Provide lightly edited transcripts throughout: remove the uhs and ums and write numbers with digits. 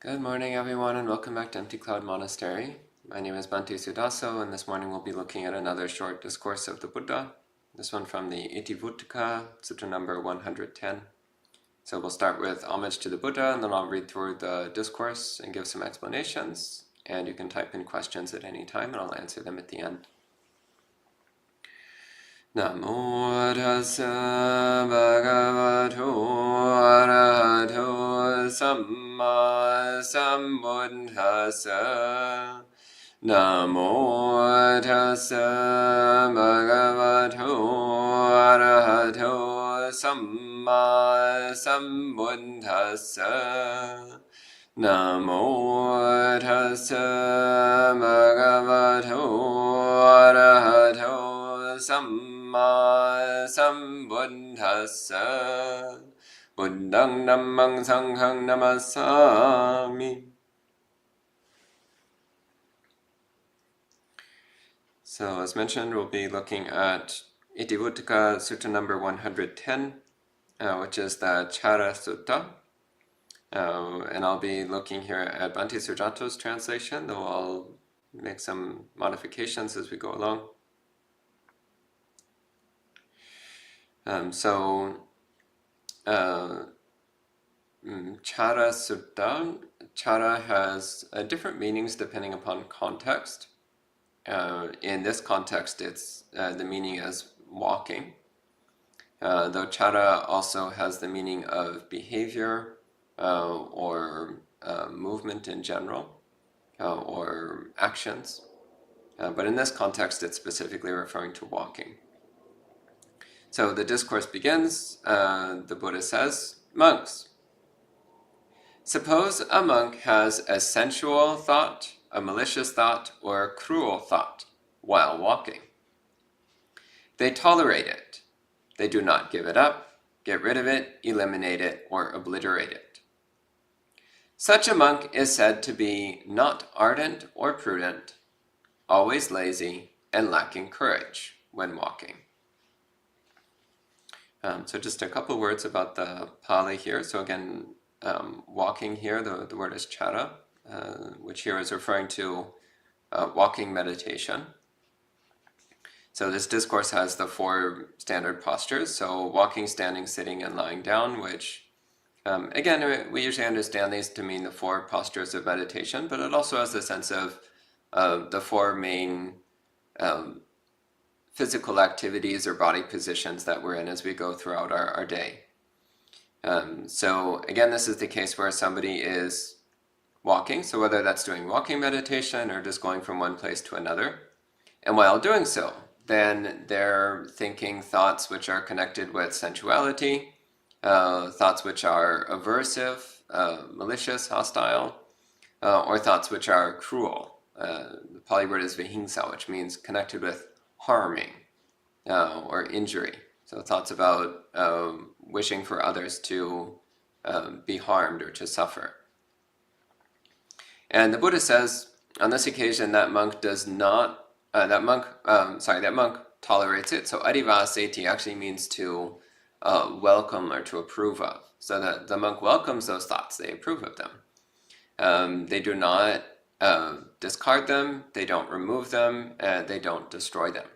Good morning, everyone, and welcome back to Empty Cloud Monastery. My name is Bhante Suddhāso, and this morning we'll be looking at another short discourse of the Buddha. This one from the Itivuttaka, Sutta number 110. So we'll start with homage to the Buddha, and then I'll read through the discourse and give some explanations. And you can type in questions at any time, and I'll answer them at the end. Namo tassa bhagavato arahato samma sambuddhassa. Namo tassa bhagavato arahato samma sambuddhassa. Namo tassa bhagavato arahato samma sambuddhassa. Buddhang dhammang sanghang namasami. So, as mentioned, we'll be looking at Itivuttaka Sutta number 110, which is the Carasutta. And I'll be looking here at Bhante Suddhāso's translation, though I'll make some modifications as we go along. Carasutta. Chara has different meanings depending upon context. In this context, it's the meaning as walking, though chara also has the meaning of behavior or movement in general, or actions. But in this context, it's specifically referring to walking. So the discourse begins. The Buddha says, "Monks, suppose a monk has a sensual thought, a malicious thought, or a cruel thought while walking. They tolerate it. They do not give it up, get rid of it, eliminate it, or obliterate it. Such a monk is said to be not ardent or prudent, always lazy, and lacking courage when walking." So just a couple words about the Pali here. So again, walking here, the word is chara, which here is referring to walking meditation. So this discourse has the four standard postures. So walking, standing, sitting, and lying down, which, again, we usually understand these to mean the four postures of meditation, but it also has the sense of the four main physical activities or body positions that we're in as we go throughout our day. So again, this is the case where somebody is walking, so whether that's doing walking meditation or just going from one place to another, and while doing so, then they're thinking thoughts which are connected with sensuality, thoughts which are aversive, malicious, hostile, or thoughts which are cruel. The Pali word is vihingsa, which means connected with harming or injury. So thoughts about wishing for others to be harmed or to suffer. And the Buddha says, on this occasion, that monk does not, that monk tolerates it. So adivaseti actually means to welcome or to approve of. So that the monk welcomes those thoughts, they approve of them. They do not discard them, they don't remove them, they don't destroy them.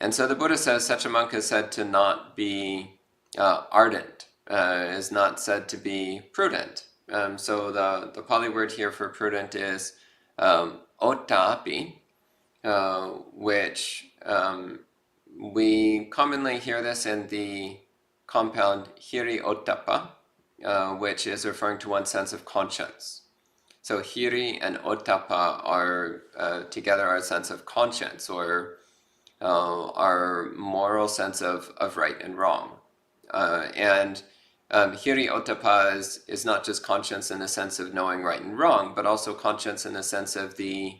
And so the Buddha says such a monk is said to not be ardent, is not said to be prudent. So the Pali word here for prudent is ottapi, which we commonly hear this in the compound hiri ottappa, which is referring to one's sense of conscience. So hiri and ottappa are together our sense of conscience, or our moral sense of right and wrong. And hiri ottappa is not just conscience in the sense of knowing right and wrong, but also conscience in the sense of the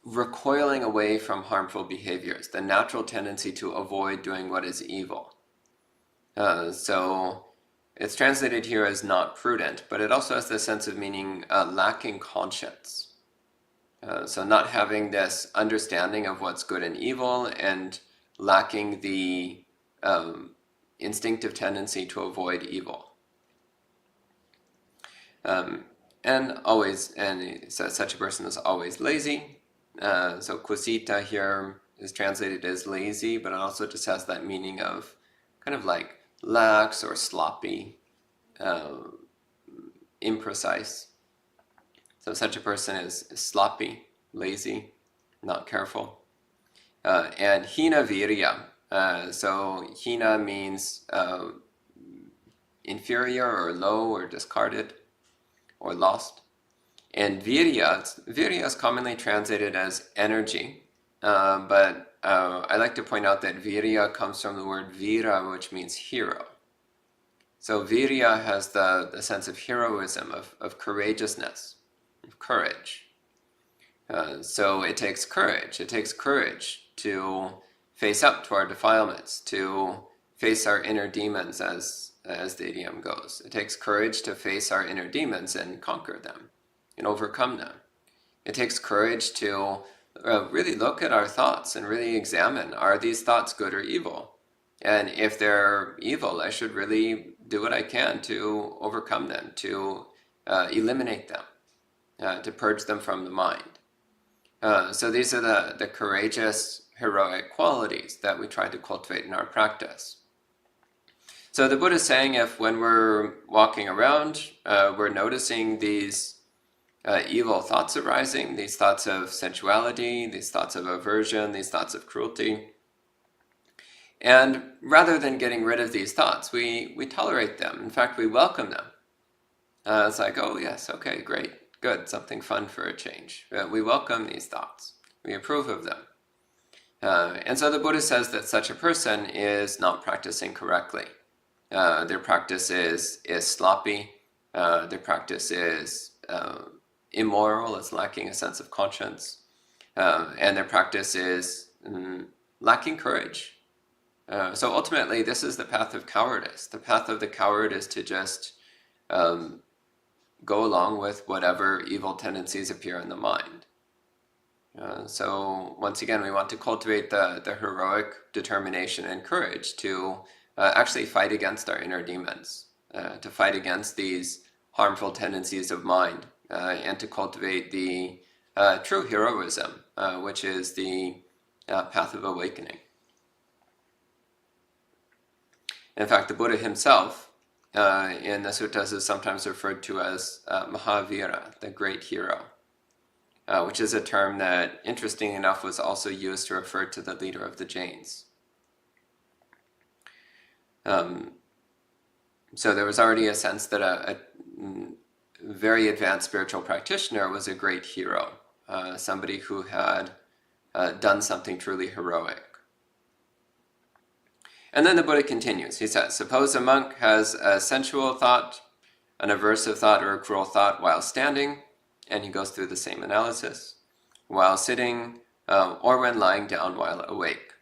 recoiling away from harmful behaviors, the natural tendency to avoid doing what is evil. So it's translated here as not prudent, but it also has the sense of meaning lacking conscience. So not having this understanding of what's good and evil, and lacking the instinctive tendency to avoid evil. And he says such a person is always lazy. So kusita here is translated as lazy, but it also just has that meaning of kind of like lax or sloppy, imprecise. So such a person is sloppy, lazy, not careful. And hina virya. So hina means inferior or low or discarded or lost. And virya is commonly translated as energy, but I like to point out that virya comes from the word vira, which means hero. So virya has the sense of heroism, of courageousness, of courage. So it takes courage. It takes courage to face up to our defilements, to face our inner demons, as the idiom goes. It takes courage to face our inner demons and conquer them and overcome them. It takes courage to really look at our thoughts and really examine, are these thoughts good or evil? And if they're evil, I should really do what I can to overcome them, to eliminate them, to purge them from the mind. So these are the courageous, heroic qualities that we try to cultivate in our practice. So the Buddha is saying if when we're walking around, we're noticing these evil thoughts arising, these thoughts of sensuality, these thoughts of aversion, these thoughts of cruelty, and rather than getting rid of these thoughts, we tolerate them. In fact, we welcome them. It's like, oh yes, okay, great, good, something fun for a change. We welcome these thoughts. We approve of them. And so the Buddha says that such a person is not practicing correctly. Their practice is sloppy. Their practice is immoral. It's lacking a sense of conscience. And their practice is lacking courage. So ultimately, this is the path of cowardice. The path of the coward is to just go along with whatever evil tendencies appear in the mind. So once again, we want to cultivate the heroic determination and courage to actually fight against our inner demons, to fight against these harmful tendencies of mind, and to cultivate the true heroism, which is the path of awakening. In fact, the Buddha himself in the suttas is sometimes referred to as Mahavira, the great hero, which is a term that, interestingly enough, was also used to refer to the leader of the Jains. So there was already a sense that a very advanced spiritual practitioner was a great hero, somebody who had done something truly heroic. And then the Buddha continues. He says, suppose a monk has a sensual thought, an aversive thought, or a cruel thought while standing, and he goes through the same analysis, while sitting, or when lying down while awake.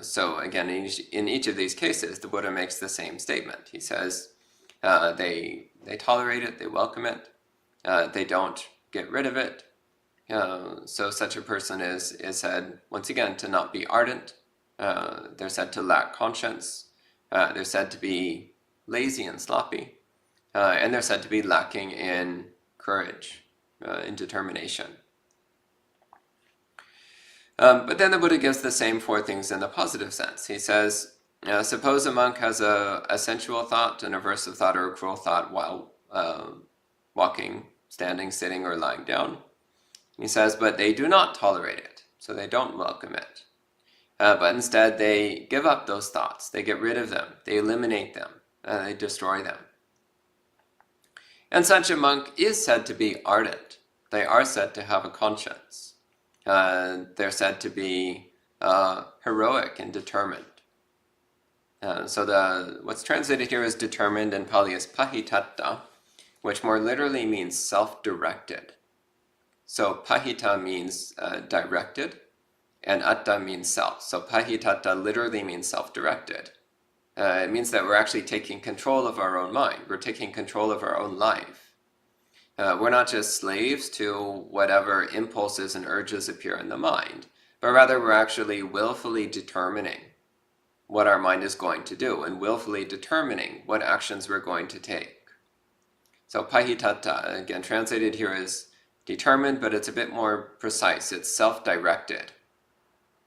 So again, in each of these cases, the Buddha makes the same statement. He says they tolerate it, they welcome it, they don't get rid of it. So such a person is said, once again, to not be ardent. They're said to lack conscience. They're said to be lazy and sloppy. And they're said to be lacking in courage, in determination. But then the Buddha gives the same four things in the positive sense. He says, suppose a monk has a sensual thought, an aversive thought, or a cruel thought while walking, standing, sitting, or lying down. He says, but they do not tolerate it, so they don't welcome it. But instead, they give up those thoughts. They get rid of them. They eliminate them. They destroy them. And such a monk is said to be ardent. They are said to have a conscience. They're said to be heroic and determined. So what's translated here as determined in Pali is pahitatta, which more literally means self-directed. So pahita means directed, and atta means self. So pahitatta literally means self-directed. It means that we're actually taking control of our own mind. We're taking control of our own life. We're not just slaves to whatever impulses and urges appear in the mind, but rather we're actually willfully determining what our mind is going to do and willfully determining what actions we're going to take. So pahitata, again, translated here as determined, but it's a bit more precise. It's self-directed,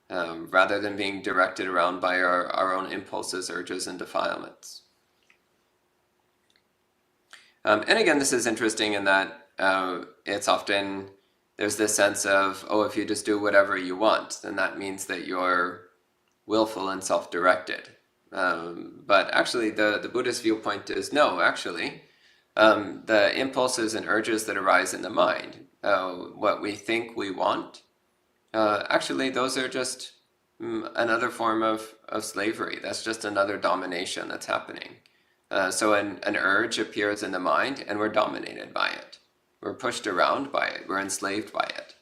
rather than being directed around by our own impulses, urges, and defilements. And again, this is interesting in that it's often, there's this sense of, oh, if you just do whatever you want, then that means that you're willful and self-directed. But actually, the Buddhist viewpoint is no, actually. The impulses and urges that arise in the mind, what we think we want, actually those are just another form of slavery. That's just another domination that's happening. So an urge appears in the mind and we're dominated by it. We're pushed around by it. We're enslaved by it.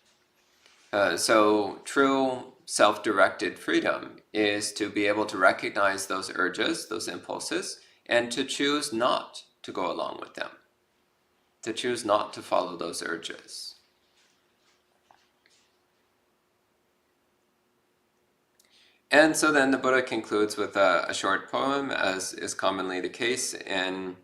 So true self-directed freedom is to be able to recognize those urges, those impulses, and to choose not to go along with them, to choose not to follow those urges. And so then the Buddha concludes with a short poem, as is commonly the case in,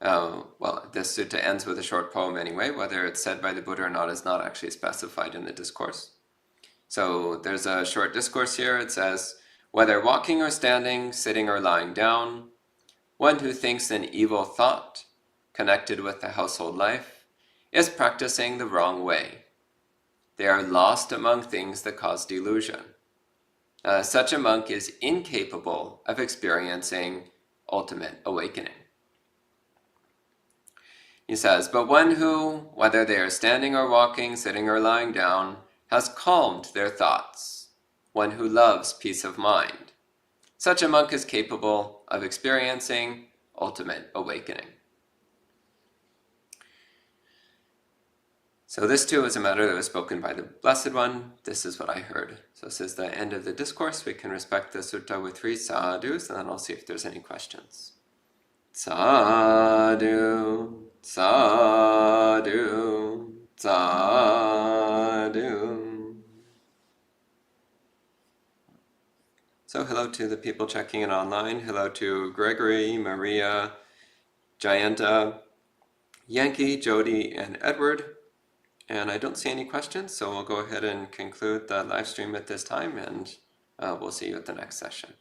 well, this sutta ends with a short poem anyway. Whether it's said by the Buddha or not is not actually specified in the discourse. So there's a short discourse here. It says, whether walking or standing, sitting or lying down, one who thinks an evil thought connected with the household life is practicing the wrong way. They are lost among things that cause delusion. Such a monk is incapable of experiencing ultimate awakening. He says, but one who, whether they are standing or walking, sitting or lying down, has calmed their thoughts, one who loves peace of mind. Such a monk is capable of experiencing ultimate awakening. So this too is a matter that was spoken by the Blessed One. This is what I heard. So this is the end of the discourse. We can respect the sutta with 3 sadhus, and then I'll see if there's any questions. Sadhu, sadhu, sadhu. So hello to the people checking in online. Hello to Gregory, Maria, Jayanta, Yankee, Jody, and Edward. And I don't see any questions, so we'll go ahead and conclude the live stream at this time, and we'll see you at the next session.